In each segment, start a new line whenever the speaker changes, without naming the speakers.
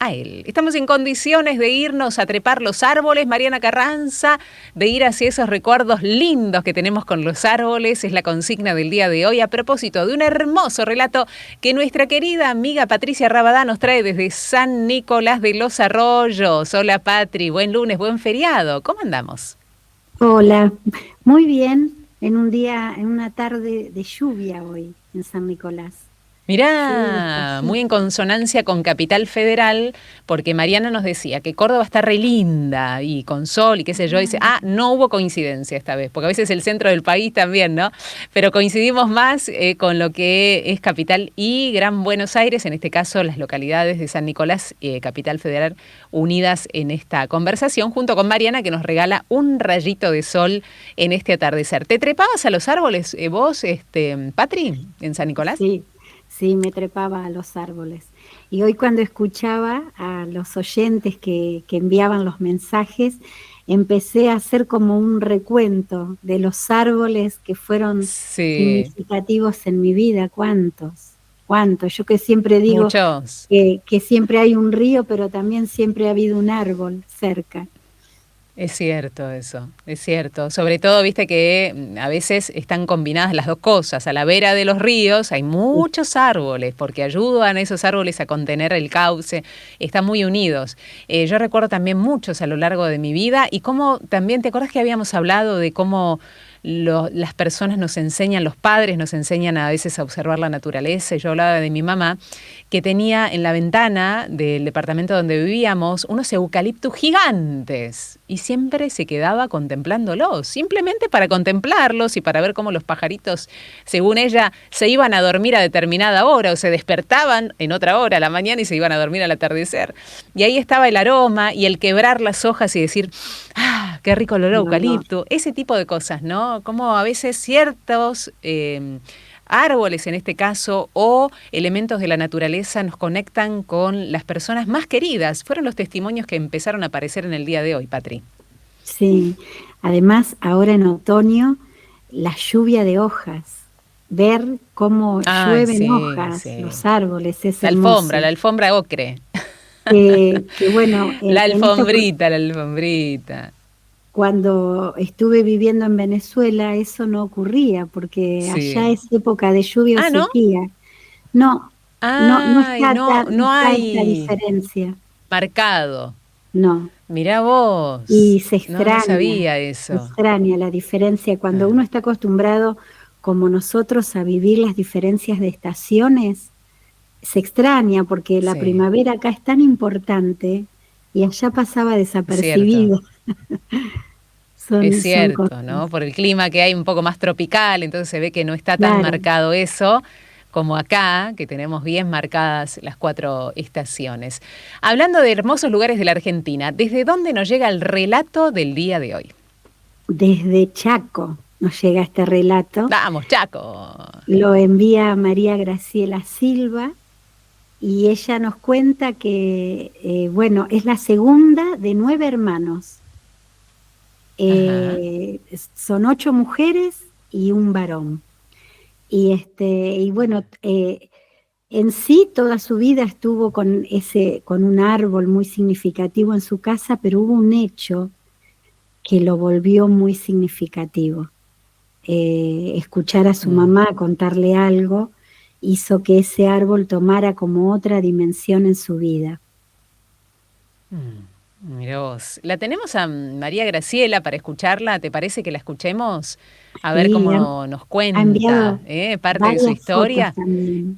a él. Estamos en condiciones de irnos a trepar los árboles, Mariana Carranza, de ir hacia esos recuerdos lindos que tenemos con los árboles. Es la consigna del día de hoy a propósito de un hermoso relato que nuestra querida amiga Patricia Rabadá nos trae desde San Nicolás de los Arroyos. Hola Patri, buen lunes, buen feriado. ¿Cómo andamos?
Hola, muy bien, en un día, en una tarde de lluvia hoy en San Nicolás. Llueve
Mirá, muy en
despacito.
consonancia con Capital Federal, porque Mariana nos decía que Córdoba está re linda y con sol y qué sé yo. Dice, no hubo coincidencia esta vez, porque a veces el centro del país también, ¿no? Pero coincidimos más con lo que es Capital y Gran Buenos Aires, en este caso las localidades de San Nicolás y Capital Federal unidas en esta conversación, junto con Mariana que nos regala un rayito de sol en este atardecer. ¿Te trepabas a los árboles vos, Patri, en San Nicolás?
Sí, sí, me trepaba a los árboles. Y hoy cuando escuchaba a los oyentes que enviaban los mensajes, empecé a hacer como un recuento de los árboles que fueron
Sí.
significativos en mi vida. ¿Cuántos? ¿Cuántos? Yo que siempre digo
Muchos.
que siempre hay un río, pero también siempre ha habido un árbol cerca.
Es cierto eso, es cierto. Sobre todo, viste que a veces están combinadas las dos cosas. A la vera de los ríos hay muchos árboles porque ayudan a esos árboles a contener el cauce. Están muy unidos. Yo recuerdo también muchos a lo largo de mi vida y cómo también, ¿te acuerdas que habíamos hablado de cómo las personas nos enseñan, los padres nos enseñan a veces a observar la naturaleza? Y yo hablaba de mi mamá que tenía en la ventana del departamento donde vivíamos unos eucaliptus gigantes y siempre se quedaba contemplándolos, simplemente para contemplarlos y para ver cómo los pajaritos, según ella, se iban a dormir a determinada hora o se despertaban en otra hora a la mañana y se iban a dormir al atardecer. Y ahí estaba el aroma y el quebrar las hojas y decir, qué rico el olor a
El olor.
eucalipto, ese tipo de cosas, ¿no? Como a veces ciertos árboles en este caso o elementos de la naturaleza nos conectan con las personas más queridas. Fueron los testimonios que empezaron a aparecer en el día de hoy, Patri.
Sí, además ahora en otoño, la lluvia de hojas, ver cómo
Ay,
llueven
sí,
hojas,
sí.
los árboles, es hermoso.
La alfombra ocre.
Que bueno, en esta,
La alfombrita.
cuando estuve viviendo en Venezuela, eso no ocurría, porque allá
Sí.
es época de lluvia o
Ah, ¿no?
sequía. No, no
Ay,
está
no,
no
no
está esta
hay
diferencia,
marcado.
no.
Mirá vos.
Y
No, no sabía eso.
extraña la diferencia cuando
Ah,
uno está acostumbrado, como nosotros, a vivir las diferencias de estaciones, se extraña porque la
sí,
primavera acá es tan importante y allá pasaba
es cierto.
desapercibido.
Es
Son
cierto,
cosas,
¿no? Por el clima que hay un poco más tropical, entonces se ve que no está tan
claro.
marcado eso como acá, que tenemos bien marcadas las 4 estaciones. Hablando de hermosos lugares de la Argentina, ¿desde dónde nos llega el relato del día de hoy?
Desde Chaco nos llega este relato,
¡Vamos, Chaco!
lo envía María Graciela Silva y ella nos cuenta que, bueno, es la segunda de 9 hermanos.
Ajá.
Son 8 mujeres y un varón. Y bueno, en sí toda su vida estuvo con un árbol muy significativo en su casa, pero hubo un hecho que lo volvió muy significativo. Escuchar a su
Mm,
mamá contarle algo hizo que ese árbol tomara como otra dimensión en su vida.
Mirá vos. La tenemos a María Graciela para escucharla. ¿Te parece que la escuchemos? A ver
Sí,
cómo nos
ha
cuenta
enviado
parte de su
varias fotos
historia.
también.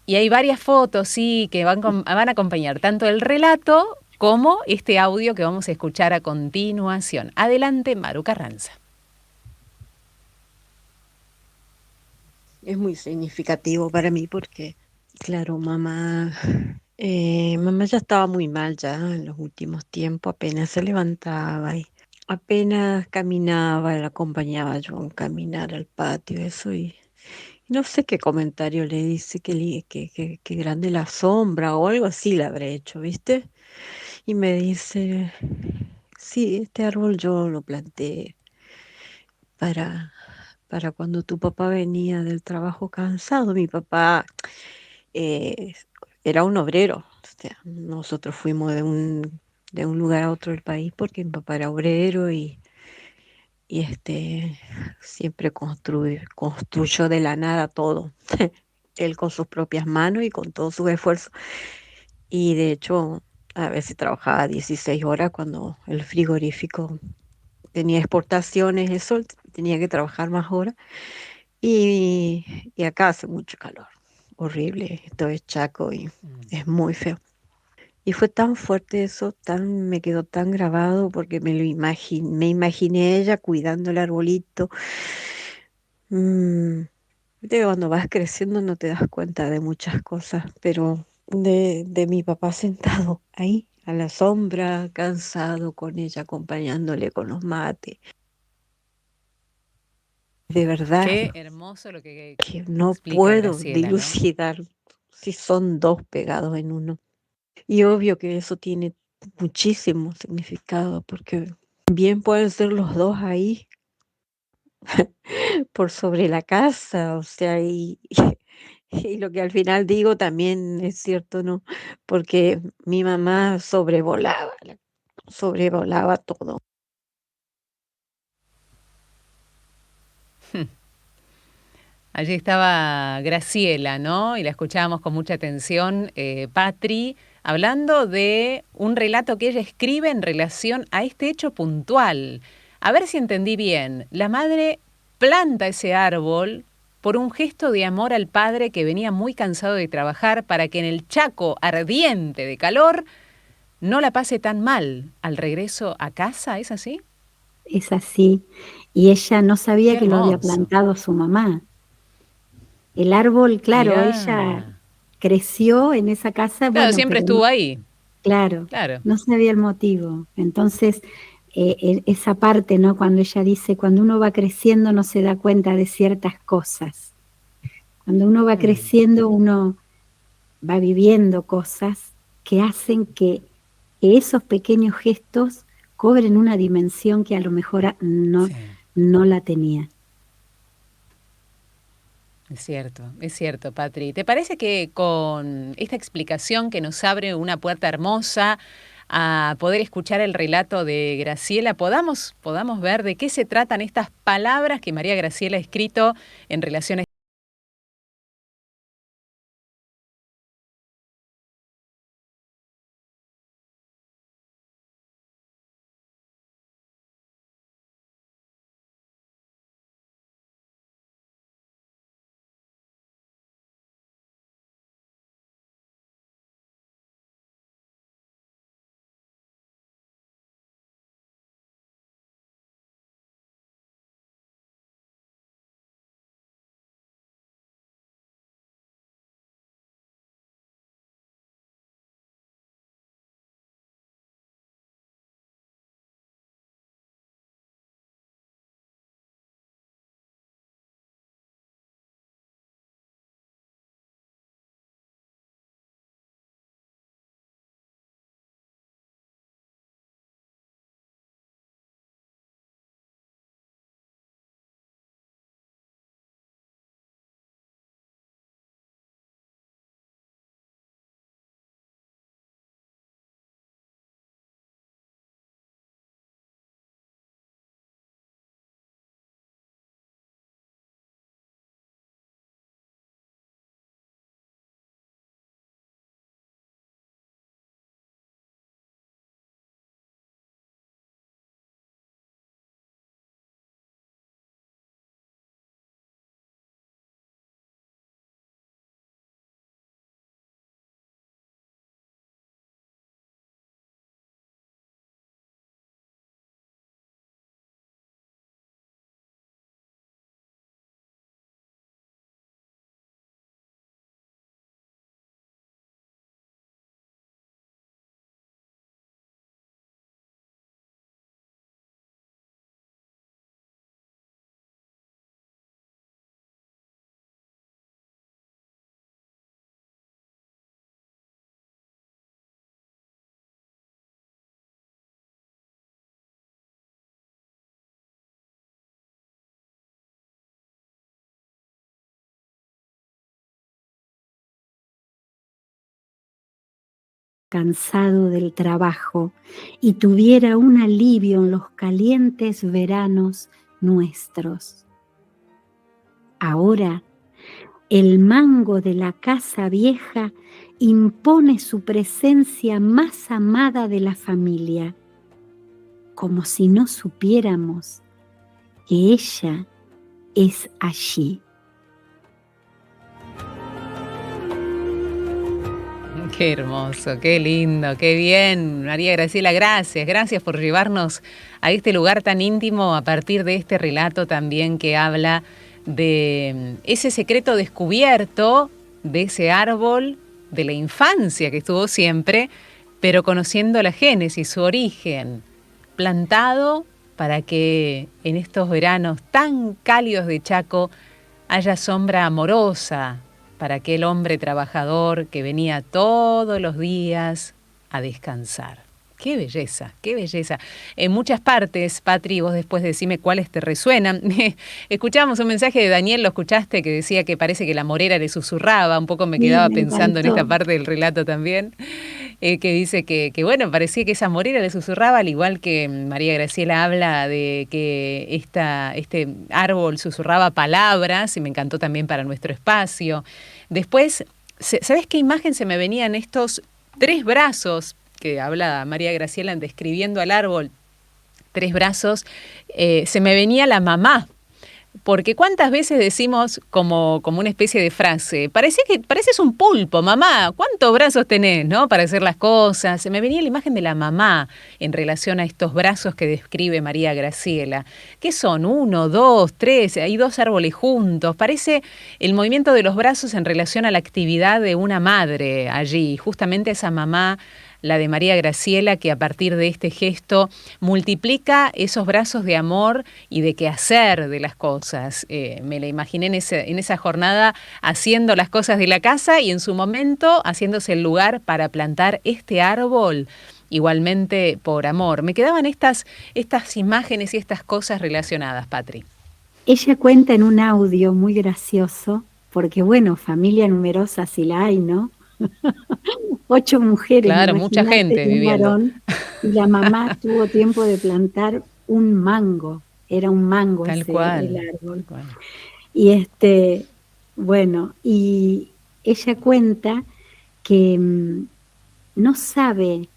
Y hay varias fotos, sí, que van a acompañar tanto el relato como este audio que vamos a escuchar a continuación. Adelante, Maru Carranza.
Es muy significativo para mí porque, claro, mamá ya estaba muy mal ya en los últimos tiempos, apenas se levantaba y apenas caminaba, la acompañaba yo a caminar al patio, eso, y no sé qué comentario le dice, que grande la sombra o algo así le habré hecho, ¿viste? Y me dice, sí, este árbol yo lo planté para, para cuando tu papá venía del trabajo cansado. Mi papá eh, era un obrero, sea, nosotros fuimos de un lugar a otro del país porque mi papá era obrero y siempre construyó de la nada todo. Él con sus propias manos y con todos sus esfuerzos. Y de hecho, a veces trabajaba 16 horas cuando el frigorífico tenía exportaciones, eso, tenía que trabajar más horas. Y acá hace mucho calor, horrible, esto es Chaco y
Mm.
es muy feo. Y fue tan fuerte eso, me quedó tan grabado porque me imaginé ella cuidando el arbolito. Mm, viste que cuando vas creciendo no te das cuenta de muchas cosas, pero de mi papá sentado ahí, a la sombra, cansado con ella, acompañándole con los mates. De verdad
Qué hermoso lo que
que no
explica
puedo
Graciela, ¿no?
dilucidar si son dos pegados en uno. Y obvio que eso tiene muchísimo significado, porque bien pueden ser los dos ahí por sobre la casa, o sea, y lo que al final digo también es cierto, ¿no? Porque mi mamá sobrevolaba todo.
Allí estaba Graciela, ¿no? Y la escuchábamos con mucha atención, Patri, hablando de un relato que ella escribe en relación a este hecho puntual. A ver si entendí bien. La madre planta ese árbol por un gesto de amor al padre que venía muy cansado de trabajar para que en el Chaco ardiente de calor no la pase tan mal al regreso a casa, ¿es así?
Es así. Y ella no
Qué
sabía que lo había
hermoso.
plantado su mamá. El árbol, claro, ella
Mirá.
creció en esa casa,
Claro,
bueno,
siempre
pero no,
estuvo ahí.
claro,
Claro.
no sabía el motivo. Entonces, esa parte, ¿no? Cuando ella dice, cuando uno va creciendo no se da cuenta de ciertas cosas. Cuando uno va
Mm,
creciendo, uno va viviendo cosas que hacen que esos pequeños gestos cobren una dimensión que a lo mejor
sí,
no la tenía.
es cierto, Patri. ¿Te parece que con esta explicación que nos abre una puerta hermosa a poder escuchar el relato de Graciela, podamos ver de qué se tratan estas palabras que María Graciela ha escrito en relación a
cansado del trabajo y tuviera un alivio en los calientes veranos nuestros. Ahora, el mango de la casa vieja impone su presencia más amada de la familia, como si no supiéramos que ella es allí.
Qué hermoso, qué lindo, qué bien. María Graciela, gracias. Gracias por llevarnos a este lugar tan íntimo a partir de este relato también que habla de ese secreto descubierto, de ese árbol, de la infancia que estuvo siempre, pero conociendo la génesis, su origen, plantado para que en estos veranos tan cálidos de Chaco haya sombra amorosa para aquel hombre trabajador que venía todos los días a descansar. ¡Qué belleza, qué belleza! En muchas partes, Patri, vos después decime cuáles te resuenan. Escuchábamos un mensaje de Daniel, ¿lo escuchaste? Que decía que parece que la morera le susurraba, un poco me quedaba pensando en esta parte del relato también, que dice que bueno, parecía que esa morera le susurraba, al igual que María Graciela habla de que este árbol susurraba palabras, y me encantó también para nuestro espacio. Después, ¿sabés qué imagen se me venían estos 3 brazos que habla María Graciela describiendo al árbol? 3 brazos, se me venía la mamá, porque cuántas veces decimos como una especie de frase, pareces un pulpo, mamá, ¿cuántos brazos tenés, no? Para hacer las cosas. Se me venía la imagen de la mamá en relación a estos brazos que describe María Graciela. ¿Qué son? 1, 2, 3, hay 2 árboles juntos. Parece el movimiento de los brazos en relación a la actividad de una madre allí, justamente esa mamá, la de María Graciela, que a partir de este gesto multiplica esos brazos de amor y de quehacer de las cosas. Me la imaginé en esa jornada haciendo las cosas de la casa y en su momento haciéndose el lugar para plantar este árbol, igualmente por amor. Me quedaban estas imágenes y estas cosas relacionadas, Patri.
Ella cuenta en un audio muy gracioso, porque bueno, familia numerosa sí la hay, ¿no? 8 mujeres,
claro, mucha gente
un
viviendo.
varón, y la mamá tuvo tiempo de plantar un mango, era un mango
Tal
ese,
cual,
el árbol.
tal cual.
Y bueno, y ella cuenta que no sabe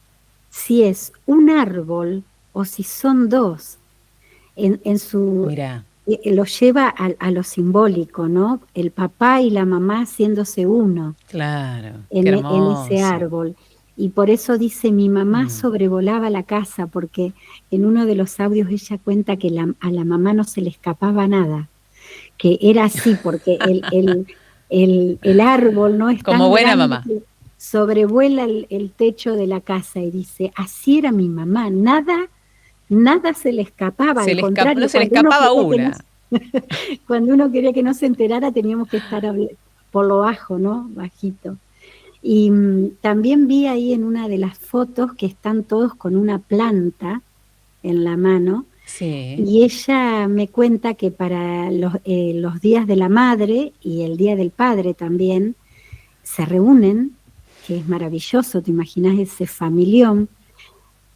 si es un árbol o si son 2. En su
Mirá.
Lo lleva a lo simbólico, ¿no? El papá y la mamá haciéndose uno.
Claro, qué
En
hermoso.
ese árbol. Y por eso dice, mi mamá sobrevolaba la casa, porque en uno de los audios ella cuenta que a la mamá no se le escapaba nada, que era así, porque el árbol no es
como
tan
buena
grande,
mamá.
que sobrevuela el techo de la casa, y dice, así era mi mamá, nada se le escapaba, al contrario,
no se le escapaba una.
Cuando uno quería que no se enterara, teníamos que estar por lo bajo, ¿no? Bajito. Y también vi ahí en una de las fotos que están todos con una planta en la mano.
Sí.
Y ella me cuenta que para los días de la madre y el día del padre también se reúnen, que es maravilloso, te imaginas ese familión,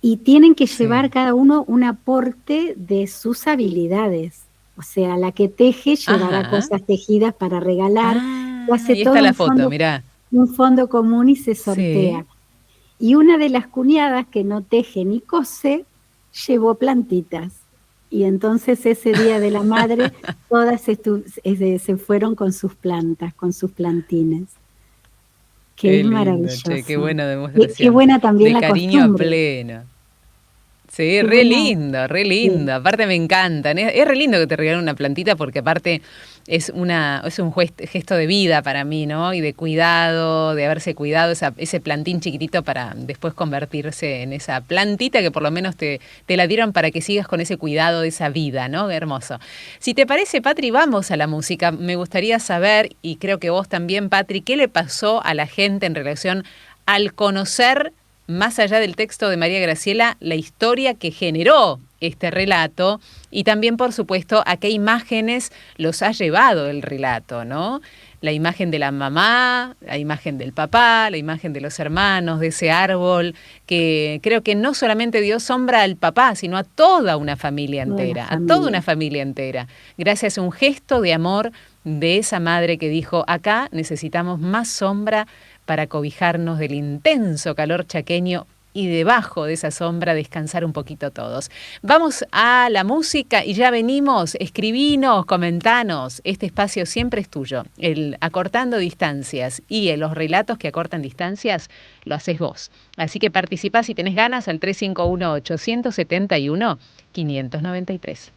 y tienen que llevar cada uno un aporte de sus habilidades. O sea, la que teje llevará cosas tejidas para regalar. Hace
Ahí
todo
está la foto, mirá.
un fondo común y se sortea.
Sí.
Y una de las cuñadas que no teje ni cose, llevó plantitas. Y entonces ese día de la madre, todas se fueron con sus plantas, con sus plantines. Que es
lindo,
maravilloso.
che, qué buena demostración.
Qué buena también
de
la
cariño
costumbre.
a pleno. Sí,
Qué
re
buena.
lindo, re lindo. Sí. Aparte me encantan. Es re lindo que te regalen una plantita porque aparte es un gesto de vida para mí, ¿no? Y de cuidado, de haberse cuidado ese plantín chiquitito para después convertirse en esa plantita que por lo menos te la dieron para que sigas con ese cuidado de esa vida, ¿no? Qué hermoso. Si te parece, Patri, vamos a la música. Me gustaría saber, y creo que vos también, Patri, ¿qué le pasó a la gente en relación al conocer, más allá del texto de María Graciela, la historia que generó este relato y también, por supuesto, a qué imágenes los ha llevado el relato, ¿no? la imagen de la mamá, la imagen del papá, la imagen de los hermanos, de ese árbol, que creo que no solamente dio sombra al papá, sino a toda una familia
toda la
entera, a toda una
familia.
familia entera, gracias a un gesto de amor de esa madre que dijo, acá necesitamos más sombra para cobijarnos del intenso calor chaqueño y debajo de esa sombra descansar un poquito todos. Vamos a la música y ya venimos. Escribinos, comentanos. Este espacio siempre es tuyo. El acortando distancias y los relatos que acortan distancias lo haces vos. Así que participá si tenés ganas al 351-871-593.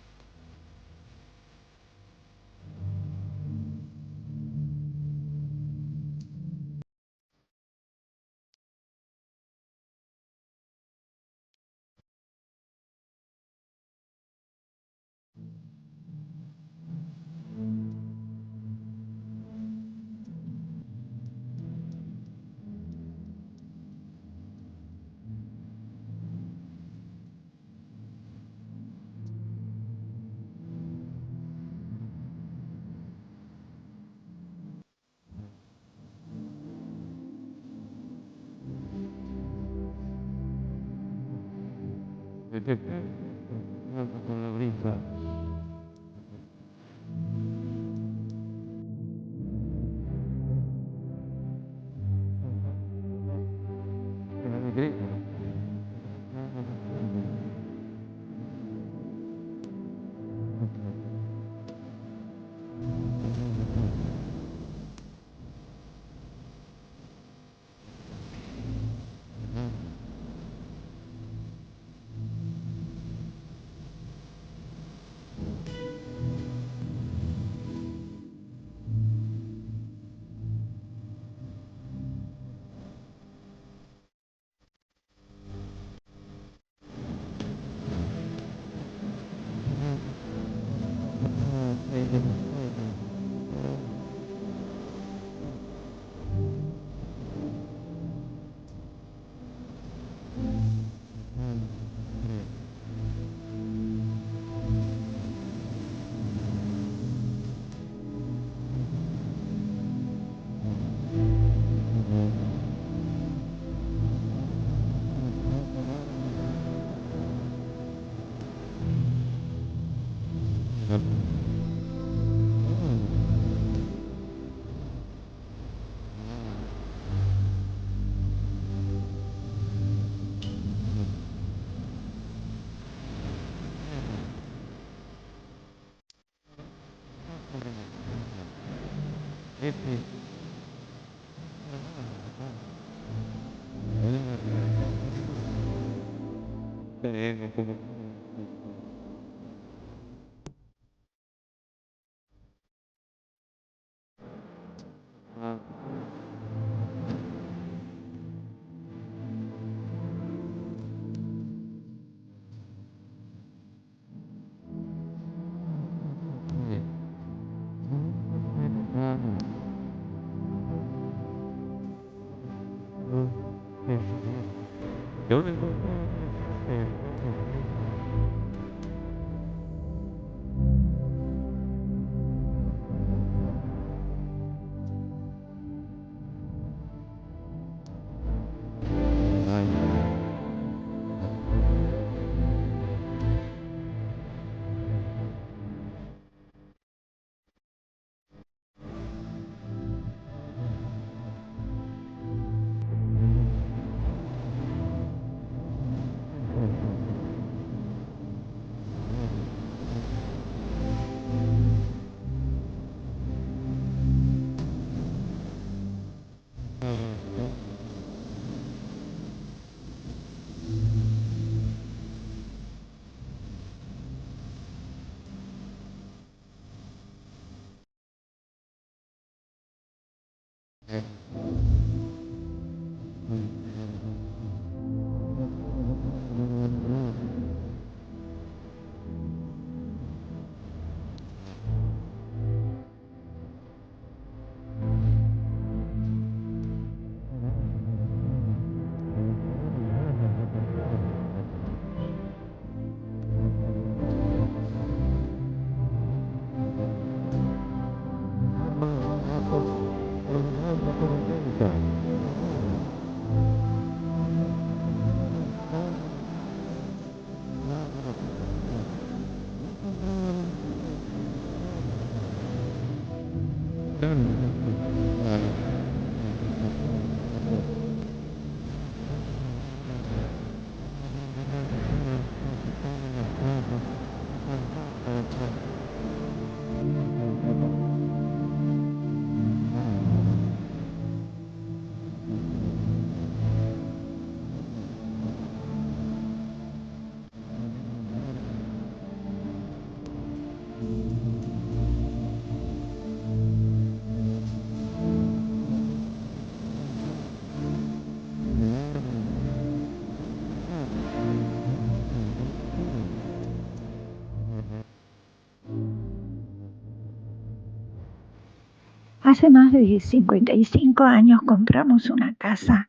Hace más de 55 años compramos una casa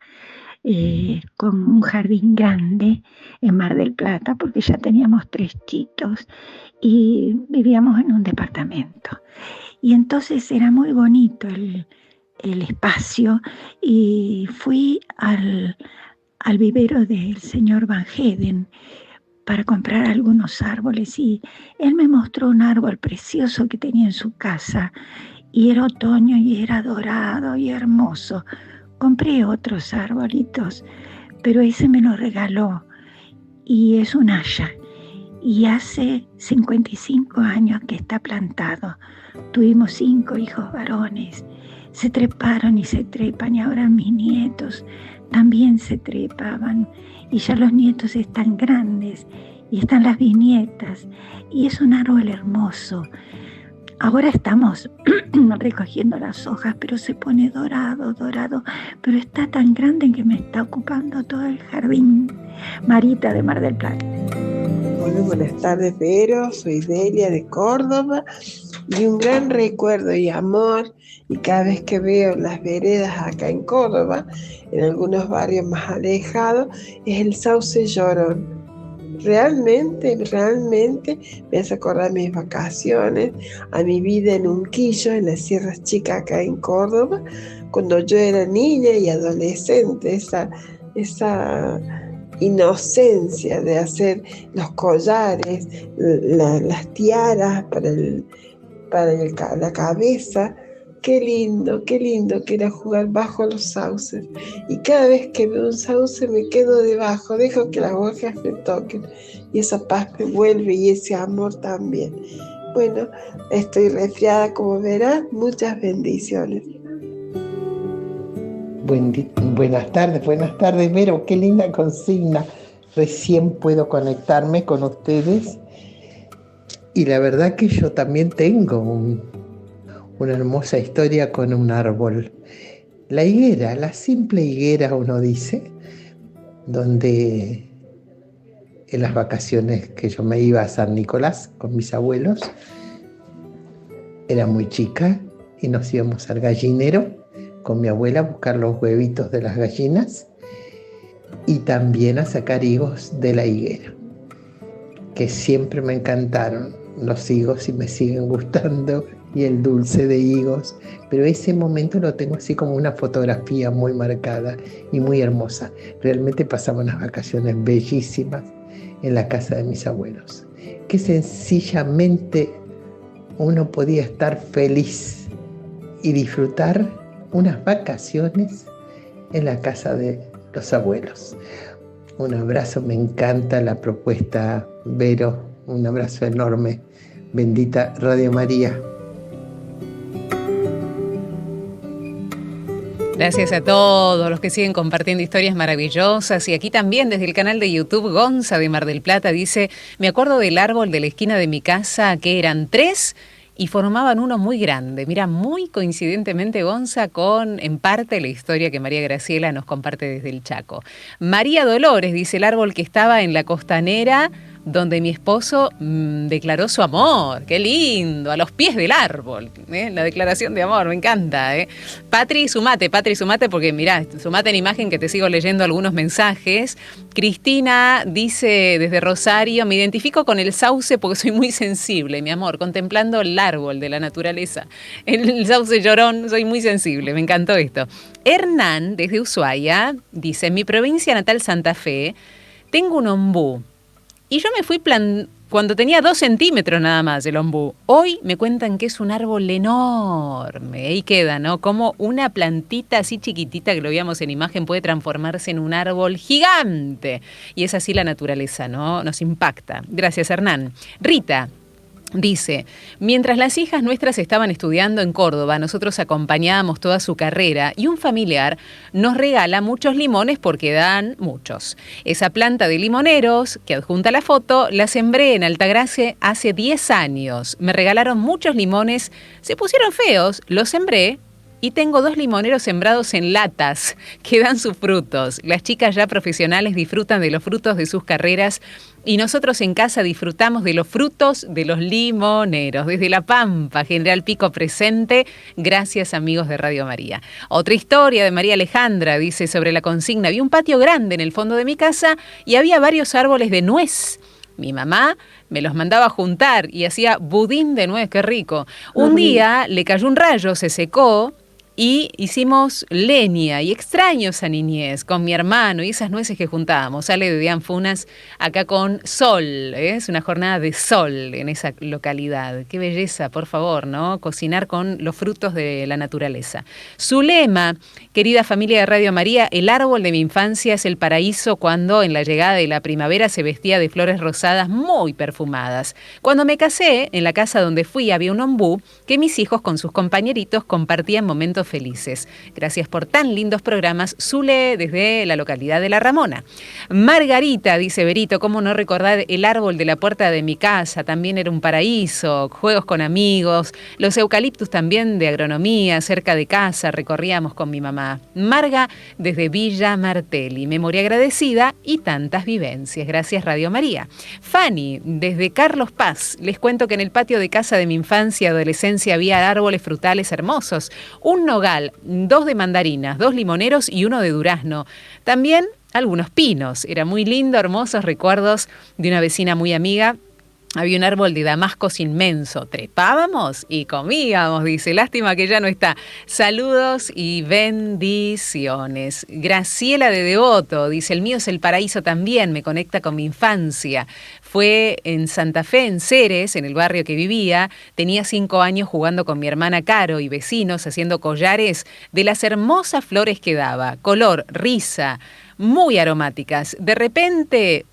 con un jardín grande en Mar del Plata, porque ya teníamos 3 chicos y vivíamos en un departamento. Y entonces era muy bonito el espacio, y fui al vivero del señor Van Heden para comprar algunos árboles, y él me mostró un árbol precioso que tenía en su casa, y era otoño y era dorado y hermoso. Compré otros arbolitos, pero ese me lo regaló, y es un haya, y hace 55 años que está plantado. Tuvimos 5 hijos varones, se treparon y se trepan, y ahora mis nietos también se trepaban, y ya los nietos están grandes, y están las bisnietas, y es un árbol hermoso. Ahora estamos recogiendo las hojas, pero se pone dorado, pero está tan grande que me está ocupando todo el jardín. Marita de Mar del Plata.
Hola, buenas tardes, Vero. Soy Delia de Córdoba, y un gran recuerdo y amor, y cada vez que veo las veredas acá en Córdoba, en algunos barrios más alejados, es el sauce llorón. Realmente me hace acordar mis vacaciones, a mi vida en Unquillo, en las Sierras Chicas acá en Córdoba, cuando yo era niña y adolescente, esa inocencia de hacer los collares, las tiaras para la cabeza. Qué lindo que era jugar bajo los sauces. Y cada vez que veo un sauce me quedo debajo, dejo que las hojas me toquen. Y esa paz me vuelve, y ese amor también. Bueno, estoy resfriada, como verás. Muchas bendiciones.
Buenas tardes, Vero. Qué linda consigna. Recién puedo conectarme con ustedes. Y la verdad que yo también tengo una hermosa historia con un árbol. La higuera, la simple higuera, uno dice, donde en las vacaciones que yo me iba a San Nicolás con mis abuelos, era muy chica y nos íbamos al gallinero con mi abuela a buscar los huevitos de las gallinas y también a sacar higos de la higuera, que siempre me encantaron los higos y me siguen gustando, y el dulce de higos, pero ese momento lo tengo así como una fotografía muy marcada y muy hermosa. Realmente pasaba unas vacaciones bellísimas en la casa de mis abuelos, que sencillamente uno podía estar feliz y disfrutar unas vacaciones en la casa de los abuelos. Un abrazo, me encanta la propuesta, Vero, un abrazo enorme. Bendita Radio María.
Gracias a todos los que siguen compartiendo historias maravillosas. Y aquí también desde el canal de YouTube, Gonza de Mar del Plata dice: me acuerdo del árbol de la esquina de mi casa, que eran 3 y formaban uno muy grande. Mira, muy coincidentemente, Gonza, con en parte la historia que María Graciela nos comparte desde el Chaco. María Dolores dice: el árbol que estaba en la costanera donde mi esposo declaró su amor. ¡Qué lindo! A los pies del árbol, la declaración de amor, me encanta. Patri, sumate, porque mirá, sumate en imagen que te sigo leyendo algunos mensajes. Cristina dice desde Rosario: me identifico con el sauce porque soy muy sensible, mi amor, contemplando el árbol de la naturaleza. El sauce llorón, soy muy sensible, me encantó esto. Hernán, desde Ushuaia, dice: en mi provincia natal, Santa Fe, tengo un ombú. Y yo me fui cuando tenía 2 centímetros nada más el ombú. Hoy me cuentan que es un árbol enorme. Ahí queda, ¿no? Como una plantita así chiquitita que lo veíamos en imagen puede transformarse en un árbol gigante. Y es así la naturaleza, ¿no? Nos impacta. Gracias, Hernán. Rita dice: mientras las hijas nuestras estaban estudiando en Córdoba, nosotros acompañábamos toda su carrera y un familiar nos regala muchos limones porque dan muchos. Esa planta de limoneros, que adjunta la foto, la sembré en Altagracia hace 10 años. Me regalaron muchos limones, se pusieron feos, los sembré y tengo 2 limoneros sembrados en latas que dan sus frutos. Las chicas ya profesionales disfrutan de los frutos de sus carreras y nosotros en casa disfrutamos de los frutos de los limoneros. Desde La Pampa, General Pico presente. Gracias, amigos de Radio María. Otra historia de María Alejandra, dice sobre la consigna. Vi un patio grande en el fondo de mi casa y había varios árboles de nuez. Mi mamá me los mandaba a juntar y hacía budín de nuez, qué rico. Un día le cayó un rayo, se secó y hicimos leña y extraño esa niñez con mi hermano y esas nueces que juntábamos. Sale de Dian Funas acá con sol, ¿eh? Es una jornada de sol en esa localidad. Qué belleza, por favor, ¿no? Cocinar con los frutos de la naturaleza. Zulema, querida familia de Radio María, el árbol de mi infancia es el paraíso cuando en la llegada de la primavera se vestía de flores rosadas muy perfumadas. Cuando me casé, en la casa donde fui había un ombú que mis hijos con sus compañeritos compartían momentos felices. Gracias por tan lindos programas. Zule, desde la localidad de La Ramona. Margarita, dice Berito, ¿cómo no recordar el árbol de la puerta de mi casa? También era un paraíso, juegos con amigos, los eucaliptus también de agronomía, cerca de casa, recorríamos con mi mamá. Marga, desde Villa Martelli, memoria agradecida y tantas vivencias. Gracias, Radio María. Fanny, desde Carlos Paz, les cuento que en el patio de casa de mi infancia y adolescencia había árboles frutales hermosos, un nogal, 2 de mandarinas, 2 limoneros y 1 de durazno. También algunos pinos. Era muy lindo, hermosos recuerdos de una vecina muy amiga. Había un árbol de damascos inmenso. Trepábamos y comíamos, dice. Lástima que ya no está. Saludos y bendiciones. Graciela de Devoto, dice, el mío es el paraíso también, me conecta con mi infancia. Fue en Santa Fe, en Ceres, en el barrio que vivía. Tenía 5 años jugando con mi hermana Caro y vecinos haciendo collares de las hermosas flores que daba. Color, risa, muy aromáticas. De repente,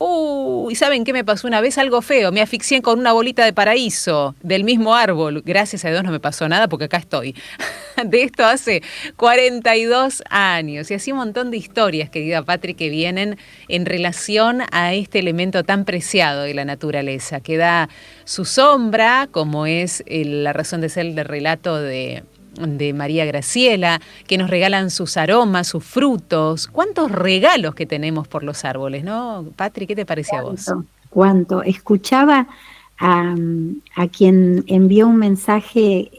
¿y saben qué me pasó una vez? Algo feo. Me asfixié con una bolita de paraíso del mismo árbol. Gracias a Dios no me pasó nada porque acá estoy. De esto hace 42 años. Y así un montón de historias, querida Patri, que vienen en relación a este elemento tan preciado de la naturaleza, que da su sombra, como es la razón de ser del relato de María Graciela, que nos regalan sus aromas, sus frutos. ¿Cuántos regalos que tenemos por los árboles, no? Patri, ¿qué te parece a vos?
¿Cuánto? Escuchaba a quien envió un mensaje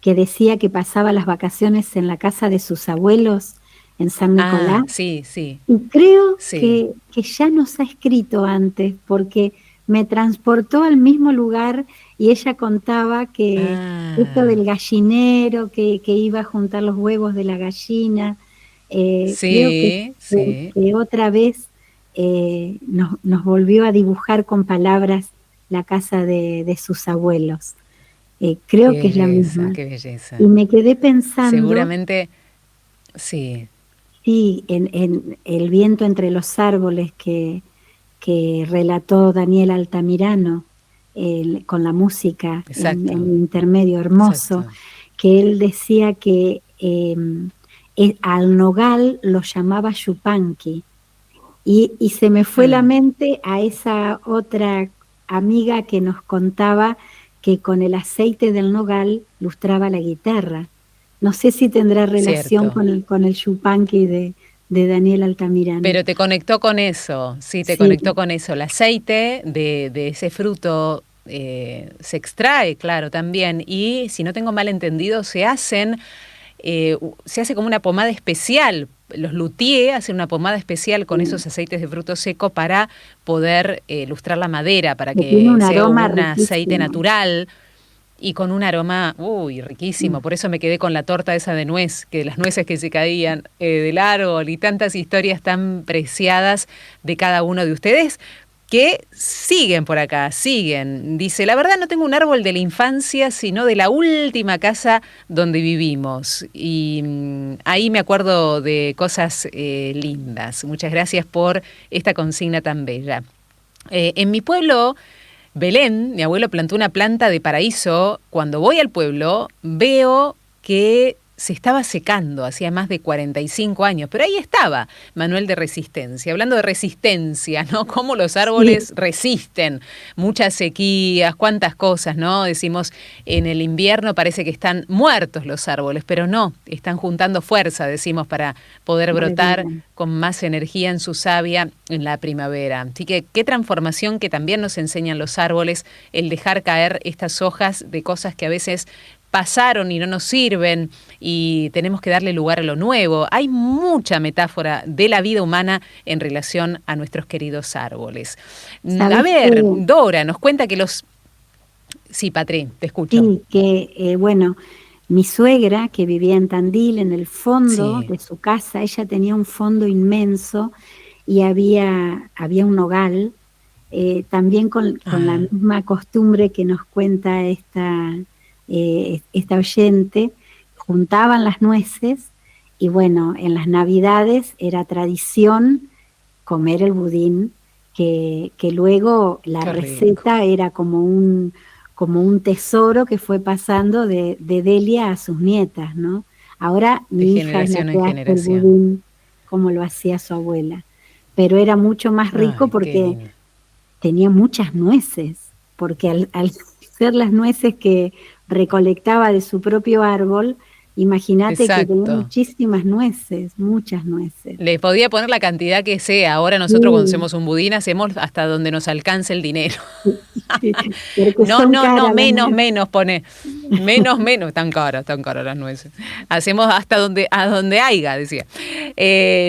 que decía que pasaba las vacaciones en la casa de sus abuelos en San Nicolás.
Sí, sí.
Y creo que ya nos ha escrito antes, porque me transportó al mismo lugar y ella contaba que esto del gallinero, que iba a juntar los huevos de la gallina, creo que otra vez nos volvió a dibujar con palabras la casa de sus abuelos. Creo que es la misma.
Qué belleza.
Y me quedé pensando...
Seguramente, sí.
Sí, en El viento entre los árboles que relató Daniel Altamirano, con la música en intermedio hermoso. Exacto. Que él decía que al nogal lo llamaba Yupanqui, y se me fue la mente a esa otra amiga que nos contaba que con el aceite del nogal lustraba la guitarra. No sé si tendrá relación con el Yupanqui de Daniel Altamirano.
Pero te conectó con eso, te conectó con eso. El aceite de ese fruto se extrae, claro, también. Y si no tengo mal entendido, se hace como una pomada especial. Los luthiers hacen una pomada especial con esos aceites de fruto seco para poder lustrar la madera, para que sea un aceite natural. Y con un aroma, riquísimo. Por eso me quedé con la torta esa de nuez, que las nueces que se caían del árbol y tantas historias tan preciadas de cada uno de ustedes que siguen por acá, siguen. Dice, la verdad no tengo un árbol de la infancia, sino de la última casa donde vivimos. Y ahí me acuerdo de cosas lindas. Muchas gracias por esta consigna tan bella. En mi pueblo... Belén, mi abuelo plantó una planta de paraíso. Cuando voy al pueblo veo que se estaba secando, hacía más de 45 años, pero ahí estaba, manual de resistencia. Hablando de resistencia, ¿no? Cómo los árboles resisten muchas sequías, cuántas cosas, ¿no? Decimos, en el invierno parece que están muertos los árboles, pero no, están juntando fuerza, decimos, para poder brotar con más energía en su savia en la primavera. Así que qué transformación que también nos enseñan los árboles, el dejar caer estas hojas de cosas que a veces pasaron y no nos sirven y tenemos que darle lugar a lo nuevo. Hay mucha metáfora de la vida humana en relación a nuestros queridos árboles. A ver, Dora nos cuenta que los... Sí, Patri, te escucho.
Sí, que bueno, mi suegra que vivía en Tandil, en el fondo de su casa, ella tenía un fondo inmenso y había un nogal, también con la misma costumbre que nos cuenta esta oyente, juntaban las nueces y bueno, en las Navidades era tradición comer el budín, que luego la receta era como un tesoro que fue pasando de Delia a sus nietas, ¿no? Ahora mi hija es la que hace el budín como lo hacía su abuela, pero era mucho más rico porque tenía muchas nueces, porque al ser las nueces que recolectaba de su propio árbol, imagínate que tenía muchísimas nueces, muchas nueces.
Le podía poner la cantidad que sea. Ahora nosotros cuando hacemos un budín hacemos hasta donde nos alcance el dinero. No, menos pone. Menos. Tan caras las nueces. Hacemos hasta donde haya, decía.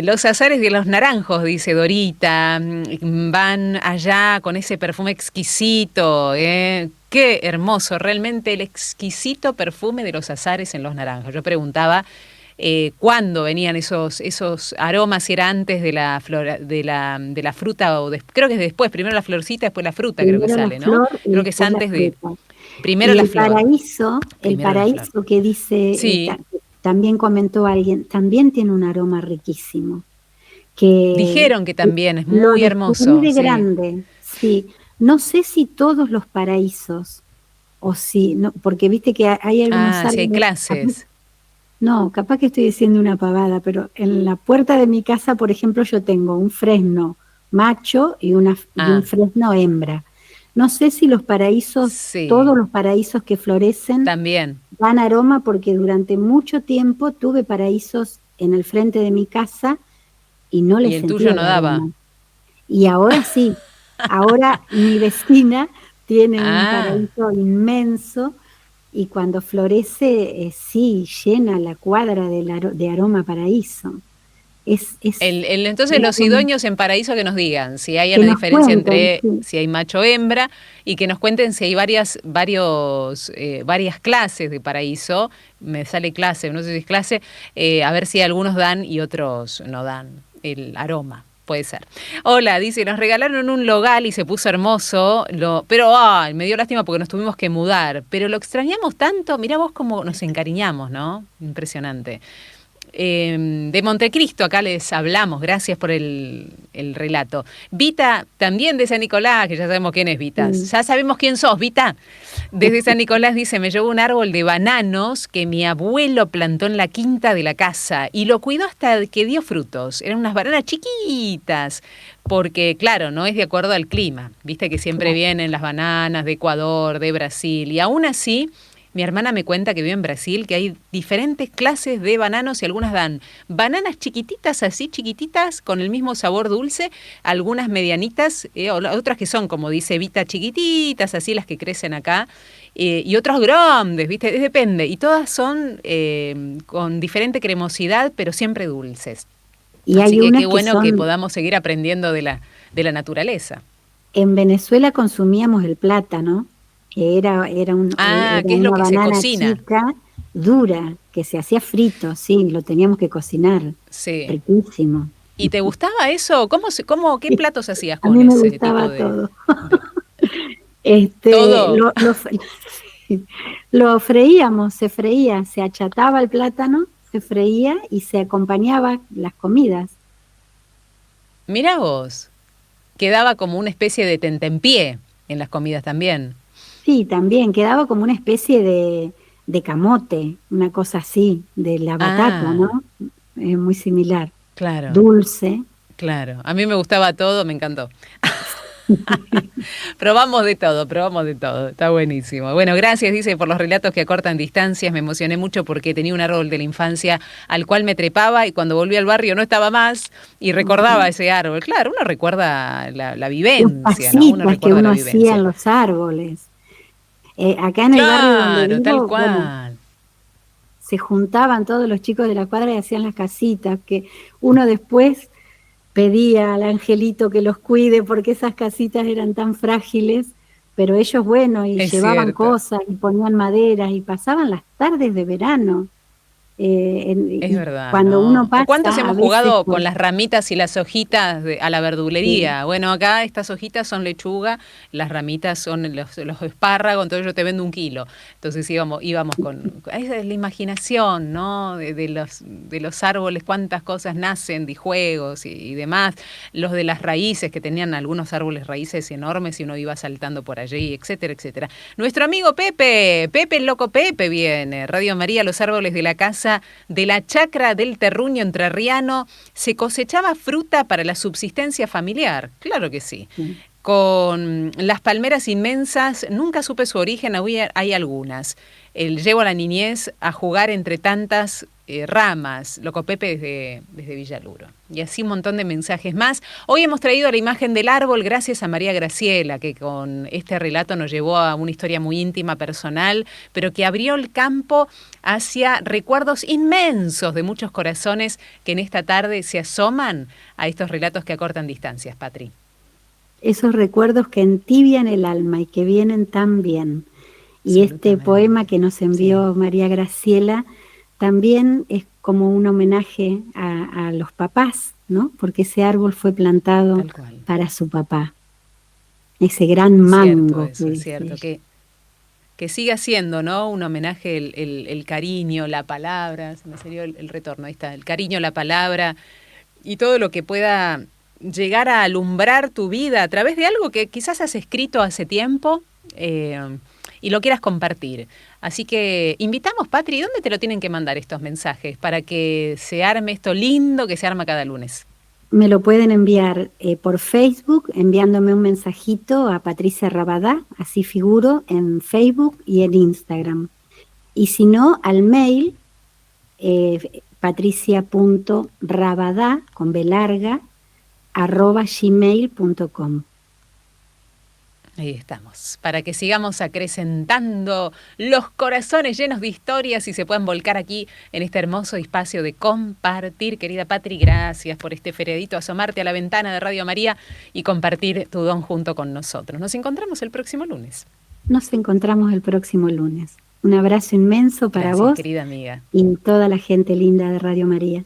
Los azares de los naranjos, dice Dorita, van allá con ese perfume exquisito, Qué hermoso, realmente el exquisito perfume de los azares en los naranjos. Yo preguntaba cuándo venían esos aromas, si era antes de la fruta o creo que es después, primero la florcita, después la fruta, creo que sale, ¿no? Creo que es antes de... Primero la flor.
El paraíso que dice, también comentó alguien, también tiene un aroma riquísimo.
Dijeron que también es muy hermoso.
Muy grande, sí. No sé si todos los paraísos, o si, no, porque viste que hay algunos árboles.
Sí, hay clases.
No, capaz que estoy diciendo una pavada, pero en la puerta de mi casa, por ejemplo, yo tengo un fresno macho y un fresno hembra. No sé si los paraísos, todos los paraísos que florecen,
también
dan aroma, porque durante mucho tiempo tuve paraísos en el frente de mi casa y no les sentía.
Y el tuyo no daba.
Y ahora sí. Ahora mi vecina tiene un paraíso inmenso y cuando florece, llena la cuadra de aroma paraíso.
Entonces los idóneos en paraíso que nos digan si hay una diferencia entre si hay macho o hembra y que nos cuenten si hay varias clases de paraíso. Me sale clase, no sé si es clase, a ver si algunos dan y otros no dan el aroma. Puede ser. Hola, dice, nos regalaron un logal y se puso hermoso, pero me dio lástima porque nos tuvimos que mudar, pero lo extrañamos tanto, mirá vos cómo nos encariñamos, ¿no? Impresionante. De Montecristo, acá les hablamos, gracias por el relato. Vita, también de San Nicolás, que ya sabemos quién es Vita. Ya sabemos quién sos, Vita. Desde San Nicolás dice, me llevó un árbol de bananos que mi abuelo plantó en la quinta de la casa y lo cuidó hasta que dio frutos. Eran unas bananas chiquitas, porque claro, no es de acuerdo al clima. Viste que siempre vienen las bananas de Ecuador, de Brasil, y aún así... Mi hermana me cuenta que vive en Brasil, que hay diferentes clases de bananos y algunas dan bananas chiquititas, así chiquititas, con el mismo sabor dulce, algunas medianitas, otras que son, como dice Vita, chiquititas, así las que crecen acá, y otras grandes, ¿viste? Depende. Y todas son con diferente cremosidad, pero siempre dulces.
Y
así que qué bueno que podamos seguir aprendiendo de la naturaleza.
En Venezuela consumíamos el plátano, que era
que es lo que
una
se
banana
cocina.
Chica, dura, que se hacía frito, sí, lo teníamos que cocinar.
Sí.
Riquísimo.
¿Y te gustaba eso? ¿Qué platos hacías con
a mí me
ese
gustaba
tipo de...?
Todo. Lo freíamos, se freía, se achataba el plátano, se freía y se acompañaba las comidas.
Mirá vos, quedaba como una especie de tentempié en las comidas también.
Sí, también, quedaba como una especie de de camote, una cosa así, de la batata, ¿no? Es muy similar.
Claro.
Dulce.
Claro. A mí me gustaba todo, me encantó. Probamos de todo, está buenísimo. Bueno, gracias, dice, por los relatos que acortan distancias, me emocioné mucho porque tenía un árbol de la infancia al cual me trepaba y cuando volví al barrio no estaba más y recordaba ese árbol. Claro, uno recuerda la vivencia, ¿no? Uno
Los
recuerda
que uno
la
hacía
vivencia.
en los árboles. Acá en el barrio donde
Claro, tal
vivo,
cual.
bueno, se juntaban todos los chicos de la cuadra y hacían las casitas, que uno después pedía al angelito que los cuide porque esas casitas eran tan frágiles, pero ellos, bueno, y
Es
llevaban
cierto.
cosas y ponían maderas y pasaban las tardes de verano.
Es
Y
verdad,
cuando
¿no?
uno
¿O cuántos
pasa, a
hemos
veces
jugado
por...
con las ramitas y las hojitas a la verdulería? Bueno, acá estas hojitas son lechuga, las ramitas son los espárragos, entonces yo te vendo 1 kilo. Entonces íbamos con... Esa es la imaginación, ¿no? De los árboles, cuántas cosas nacen de juegos y demás. Los de las raíces, que tenían algunos árboles raíces enormes y uno iba saltando por allí, etcétera, etcétera. Nuestro amigo Pepe, el loco Pepe viene. Radio María, los árboles de la casa de la chacra del Terruño entrerriano, se cosechaba fruta para la subsistencia familiar. Claro que sí. Con las palmeras inmensas, nunca supe su origen, hay algunas. Llevo a la niñez a jugar entre tantas ramas, Loco Pepe desde Villaluro. Y así un montón de mensajes más. Hoy hemos traído la imagen del árbol gracias a María Graciela, que con este relato nos llevó a una historia muy íntima, personal, pero que abrió el campo hacia recuerdos inmensos de muchos corazones que en esta tarde se asoman a estos relatos que acortan distancias, Patri.
Esos recuerdos que entibian el alma y que vienen tan bien. Y este poema que nos envió María Graciela también es como un homenaje a los papás, ¿no? Porque ese árbol fue plantado para su papá. Ese gran mango.
Es cierto, que siga siendo, ¿no? Un homenaje, el cariño, la palabra, se me salió el retorno, ahí está, el cariño, la palabra y todo lo que pueda llegar a alumbrar tu vida a través de algo que quizás has escrito hace tiempo y lo quieras compartir. Así que invitamos, Patri, ¿dónde te lo tienen que mandar estos mensajes para que se arme esto lindo que se arma cada lunes?
Me lo pueden enviar por Facebook, enviándome un mensajito a Patricia Rabadá, así figuro en Facebook y en Instagram. Y si no, al mail patricia.rabadá, con B larga, @gmail.com.
Ahí estamos, para que sigamos acrecentando los corazones llenos de historias y se puedan volcar aquí en este hermoso espacio de compartir. Querida Patri, gracias por este feriadito, asomarte a la ventana de Radio María y compartir tu don junto con nosotros. Nos encontramos el próximo lunes.
Nos encontramos el próximo lunes. Un abrazo inmenso para vos,
querida amiga,
y toda la gente linda de Radio María.